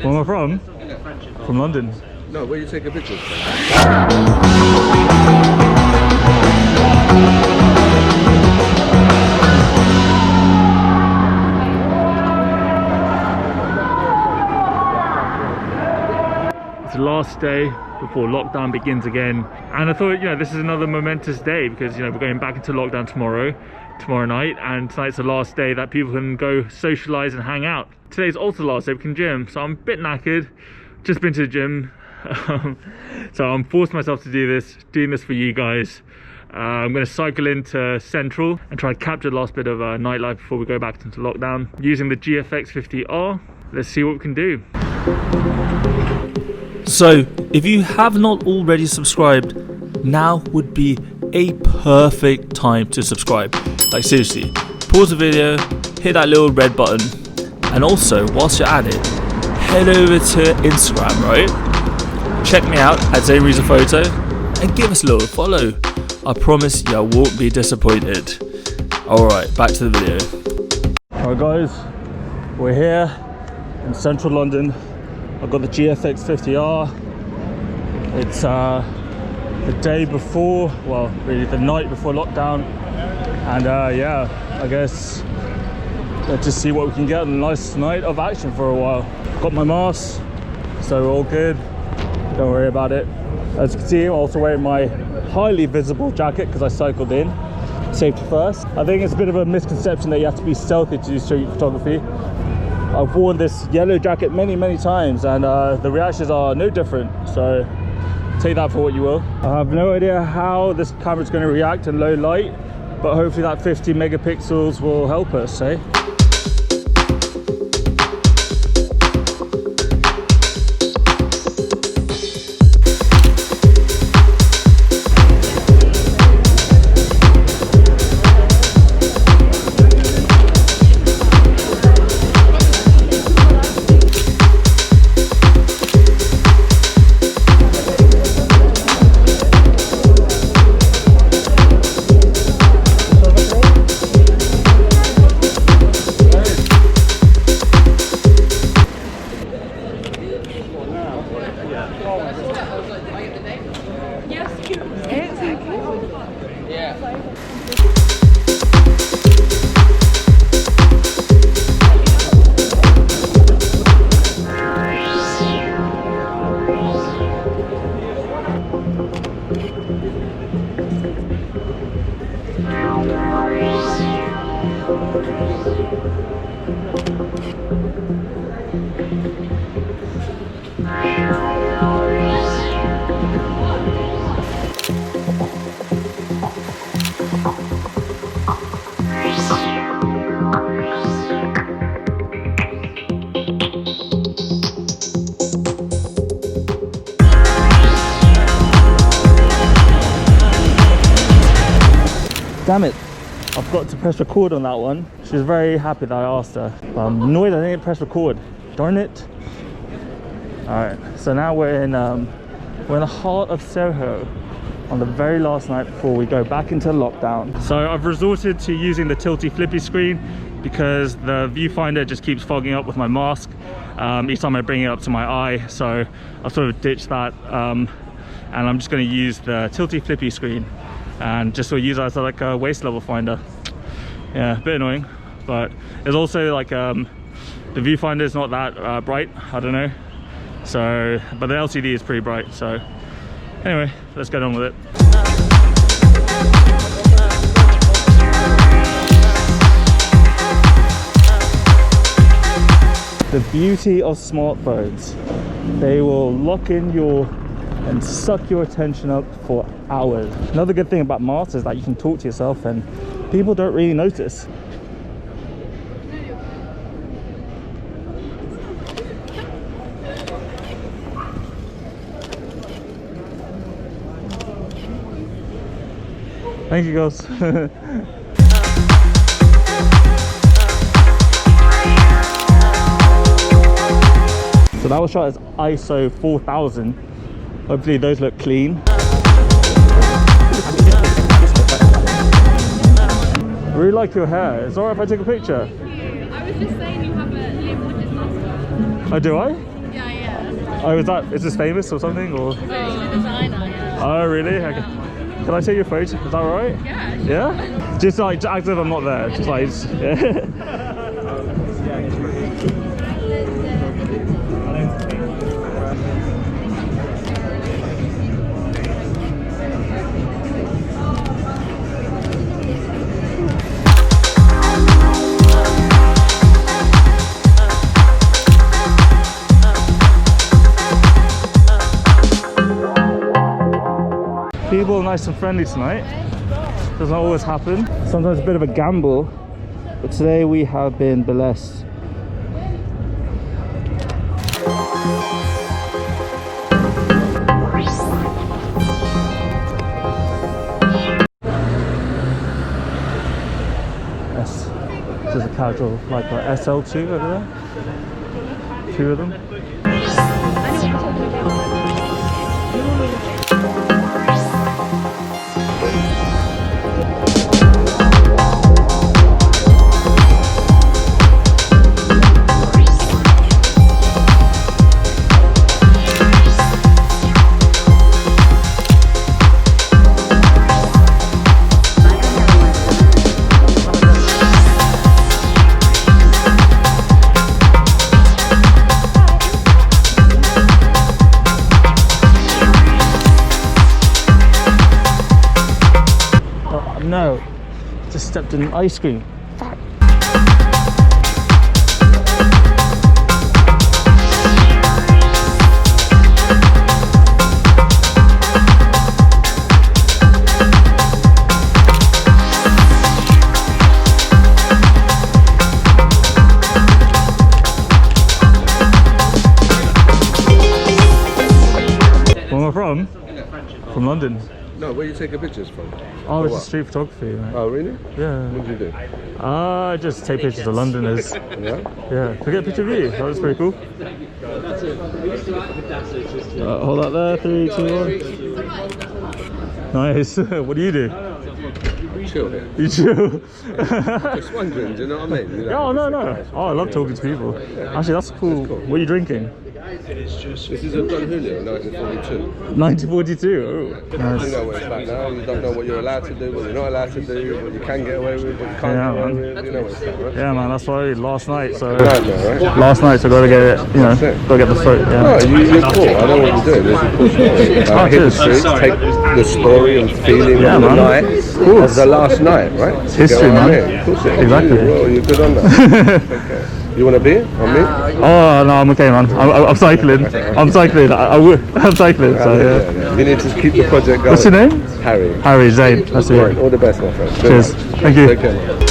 Where am I from? From London. No, where you taking pictures? It's the last day before lockdown begins again, and I thought, you know, this is another momentous day because, you know, we're going back into lockdown tomorrow night, and tonight's the last day that people can go socialize and hang out. Today's also the last day we can gym, so I'm a bit knackered. Just been to the gym, so I'm forced myself to do this, doing this for you guys. I'm going to cycle into Central and try to capture the last bit of nightlife before we go back into lockdown using the GFX 50R. Let's see what we can do. So, if you have not already subscribed, now would be a perfect time to subscribe. Like, seriously, pause the video, hit that little red button, and also, whilst you're at it, head over to Instagram, right? Check me out at Zain Photo and give us a little follow. I promise you won't be disappointed. Alright, back to the video. Alright guys, we're here in central London. I've got the GFX 50R. It's the day before, well, really the night before lockdown. And yeah, I guess let's just see what we can get on a nice night of action for a while. Got my mask, so we're all good. Don't worry about it. As you can see, I'm also wearing my highly visible jacket because I cycled in. Safety first. I think it's a bit of a misconception that you have to be stealthy to do street photography. I've worn this yellow jacket many times, and the reactions are no different, so take that for what you will. I have no idea how this camera's going to react in low light, but hopefully that 50 megapixels will help us, eh? Damn it, I've got to press record on that one. She was very happy that I asked her. But I'm annoyed I didn't press record. Darn it. Alright, so now we're in the heart of Soho on the very last night before we go back into lockdown. So I've resorted to using the tilty flippy screen because the viewfinder just keeps fogging up with my mask each time I bring it up to my eye. So I've sort of ditched that and I'm just going to use the tilty flippy screen and just sort of use that as like a waist level finder. Yeah, a bit annoying, but it's also like the viewfinder is not that bright, I don't know, so but the LCD is pretty bright. So anyway, let's get on with it. The beauty of smartphones, they will lock in your and suck your attention up for hours. Another good thing about masks is that you can talk to yourself and people don't really notice. Thank you, girls. So that was shot as ISO 4000. Hopefully those look clean. I really like your hair. Is it alright if I take a picture? I was just saying you have a Liam Hodges mask. Oh, do I? Yeah. Oh, is this famous or something? Or? He's a designer, yeah. Oh, really? Okay. Can I take your photo? Is that alright? Yeah. Yeah? Just like, act as if I'm not there. Just like, yeah. People are nice and friendly tonight. Doesn't always happen. Sometimes a bit of a gamble, but today we have been blessed. Yes, this is a casual, like a SL2 over there. 2 of them. No, just stepped in ice cream. Fuck. Where am I from? From London. No, where you taking pictures from? Oh, it's just street photography, mate. Oh, really? Yeah. What did you do? I just take pictures of Londoners. Yeah? Yeah. Can I get a picture of you? That was pretty cool. Hold that there. 3, 2, 1. Nice. What do you do? Chill here. You chill. Just wondering, do you know what I mean? You know, Oh, no. Oh, I love talking to people. Actually, that's cool. What are you drinking? This is a Don Julio, 1942. 1942. Oh. You Nice. know what it's like now. You don't know what you're allowed to do, what you're not allowed to do, what you can get away with, what you can't Yeah, get away man. with. You know what it's like, right? Yeah, man. That's why last night. So Nightmare, right? last night, so gotta get it. You know, gotta get the photo. No, Yeah. you're cool. I know what you're doing. This is a cool story. Hit the cheers. streets, take the story and feeling Yeah, of the man. night Cool. as the last night, right? It's history, man. Of course it is. Exactly. Well, you're good on that. Okay. You want a beer on me? Oh no, I'm okay, man. I'm cycling. I'm cycling. I'm cycling. So yeah. You need to keep the project going. What's your name? Harry. Harry Zain. That's Right, it. all the best, my friend. Good Cheers. luck. Thank you. Take care, man.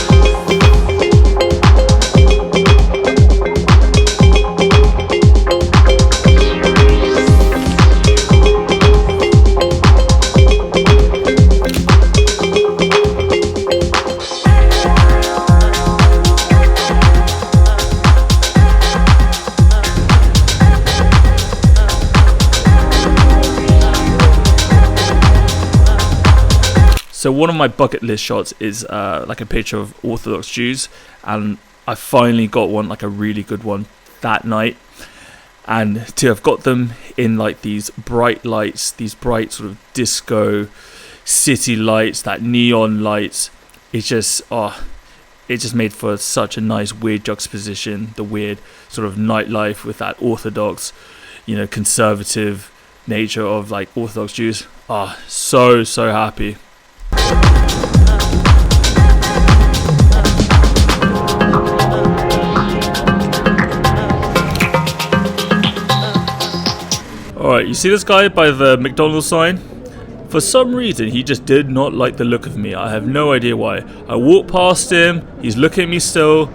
So one of my bucket list shots is like a picture of Orthodox Jews, and I finally got one, like a really good one, that night. And to have got them in like these bright lights, these bright sort of disco city lights, that neon lights, it just made for such a nice weird juxtaposition, the weird sort of nightlife with that Orthodox, you know, conservative nature of like Orthodox Jews. So happy. Alright, you see this guy by the McDonald's sign? For some reason, he just did not like the look of me. I have no idea why. I walk past him, he's looking at me still.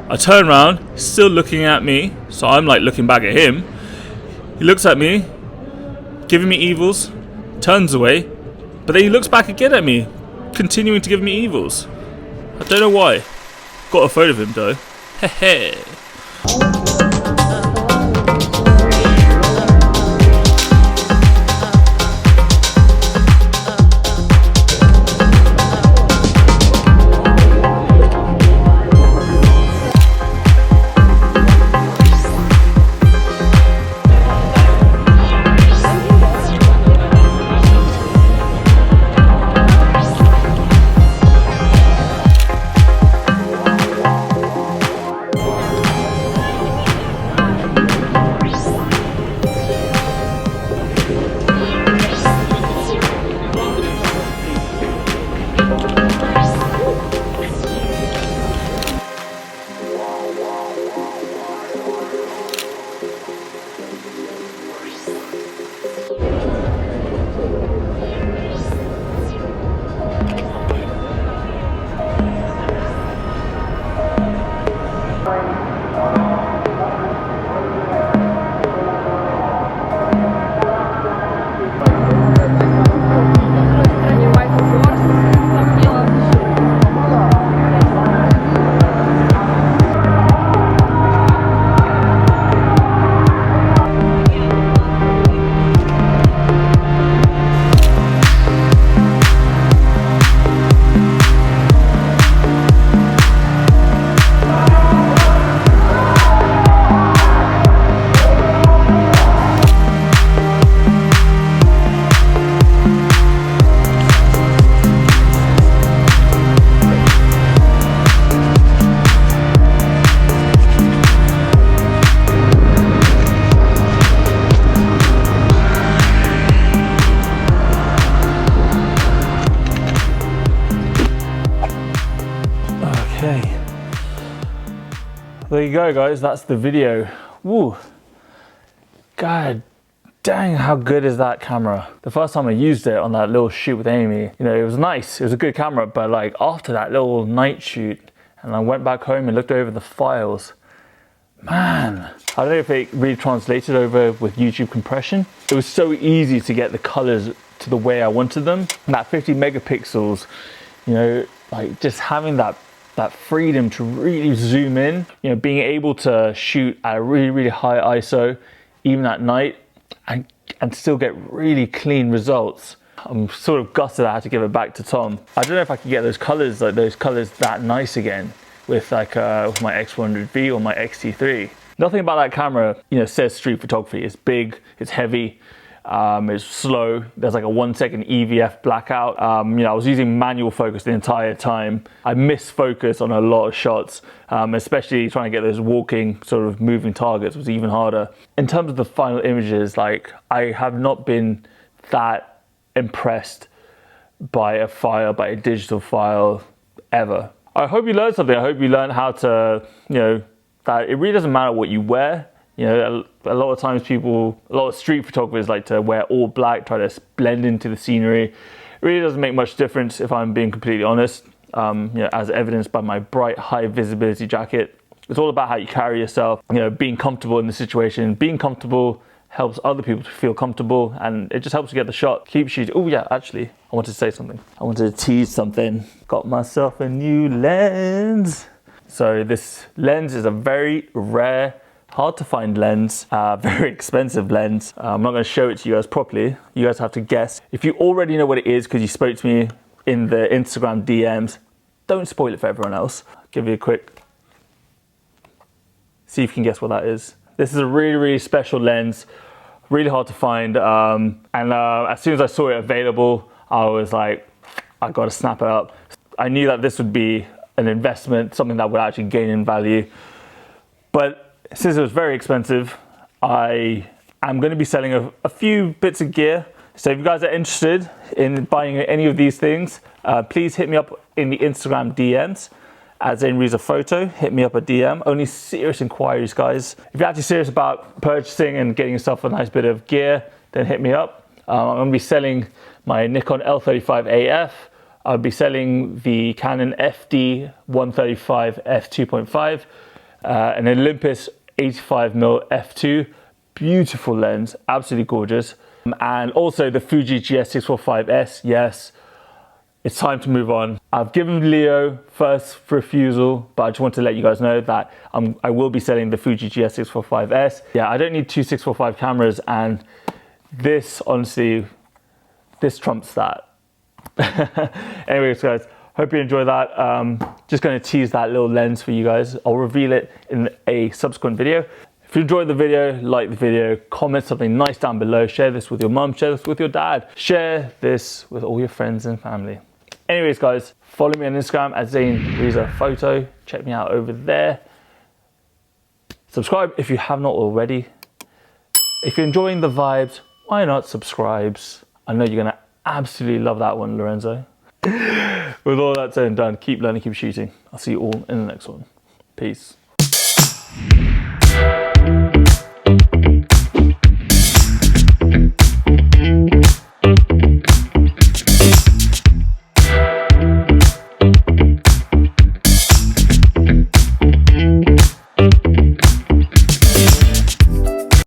I turn around, still looking at me, so I'm like looking back at him. He looks at me, giving me evils, turns away, but then he looks back again at me, continuing to give me evils. I don't know why. Got a photo of him though. Hehe. there you go, guys. That's the video. Woo. God dang, how good is that camera? The first time I used it on that little shoot with Amy, you know, it was nice. It was a good camera, but like after that little night shoot, and I went back home and looked over the files, man, I don't know if it really translated over with YouTube compression. It was so easy to get the colors to the way I wanted them. And that 50 megapixels, you know, like just having that freedom to really zoom in, you know, being able to shoot at a really, really high ISO, even at night, and still get really clean results. I'm sort of gutted I had to give it back to Tom. I don't know if I can get those colors, like those colors that nice again with like with my X100V or my X-T3. Nothing about that camera, you know, says street photography. It's big, it's heavy, it's slow. There's like a 1 second EVF blackout. You know, I was using manual focus the entire time. I missed focus on a lot of shots, especially trying to get those walking, sort of moving targets was even harder. In terms of the final images, like I have not been that impressed by a digital file ever. I hope you learned something. I hope you learned how to, you know, that it really doesn't matter what you wear. You know, a lot of times a lot of street photographers like to wear all black, try to blend into the scenery. It really doesn't make much difference if I'm being completely honest, you know, as evidenced by my bright, high visibility jacket. It's all about how you carry yourself, you know, being comfortable in the situation. Being comfortable helps other people to feel comfortable, and it just helps you get the shot. Keep shooting. Oh yeah, actually, I wanted to say something. I wanted to tease something. Got myself a new lens. So this lens is a very rare, hard to find lens, very expensive lens. I'm not going to show it to you guys properly. You guys have to guess. If you already know what it is because you spoke to me in the Instagram DMs, don't spoil it for everyone else. I'll give you a quick, see if you can guess what that is. This is a really, really special lens, really hard to find. And as soon as I saw it available, I was like, I got to snap it up. I knew that this would be an investment, something that would actually gain in value. But since it was very expensive, I am going to be selling a few bits of gear. So if you guys are interested in buying any of these things, please hit me up in the Instagram DMs. At Zain Reza Photo, hit me up a DM. Only serious inquiries, guys. If you're actually serious about purchasing and getting yourself a nice bit of gear, then hit me up. I'm going to be selling my Nikon L35 AF. I'll be selling the Canon FD 135 f2.5, an Olympus 85mm f2, beautiful lens, absolutely gorgeous, and also the Fuji GS645S. Yes, it's time to move on. I've given Leo first refusal, but I just want to let you guys know that I will be selling the Fuji GS645S. Yeah, I don't need two 645 cameras, and this, honestly, this trumps that. Anyways, guys, hope you enjoy that. Just going to tease that little lens for you guys. I'll reveal it in a subsequent video. If you enjoyed the video, like the video, comment something nice down below. Share this with your mum, share this with your dad. Share this with all your friends and family. Anyways, guys, follow me on Instagram at Zain Reza Photo. Check me out over there. Subscribe if you have not already. If you're enjoying the vibes, why not subscribe? I know you're going to absolutely love that one, Lorenzo. With all that said and done, keep learning, keep shooting. I'll see you all in the next one. Peace.